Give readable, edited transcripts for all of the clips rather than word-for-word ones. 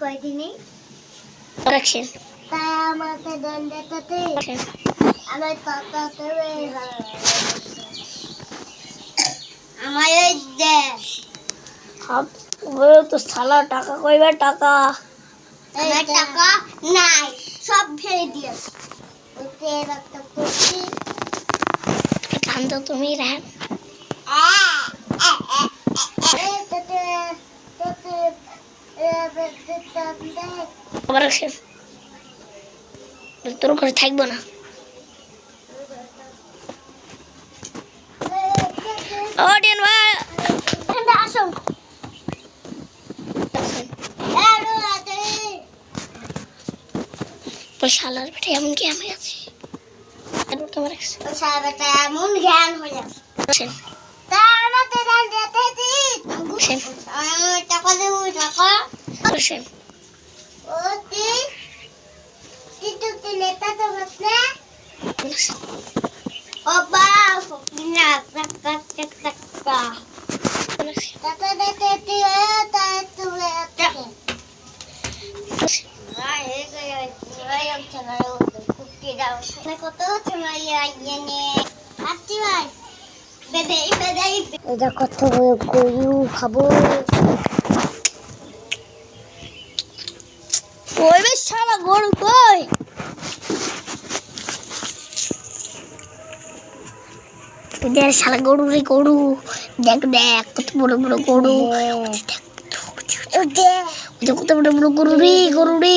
কয়দিনে রাখছেন তাই আমাকে দণ্ডটাতে আমার টাকাতে আমার এই দেশ তো সালা টাকা কইবার টাকা আমার টাকা নাই সব ফেলে দিয়েছে ওতে একটা করছি কান তো তুমি রাখ আবার রাখছেন তোর ঘরে থাকবো না অডিয়েন ভাই আসো শালার বেটা এমন কি আমি আছি তোমার সারাটা এমন জ্ঞান হয়ে যাচ্ছে তার মধ্যে দান দিতে দিন টাকা দেবো টাকা ও তিন তিন নেতা তো বসলে ও বাস না টাকা টাকা টাকা দিতে দিও তাই তুমি টাকা এটা কত গরু খাবো ওই বেশ শালা গরু কই ওদের শালা গরু রে গরু দেখ দেখ কত বড় বড় গরু কত বড় বড় গরু রে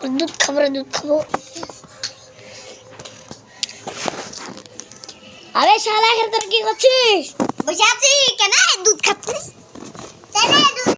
দুধ খাবো আরে শালা তোর কি করছিস বসে আছি কেন দুধ খাচ্ছিস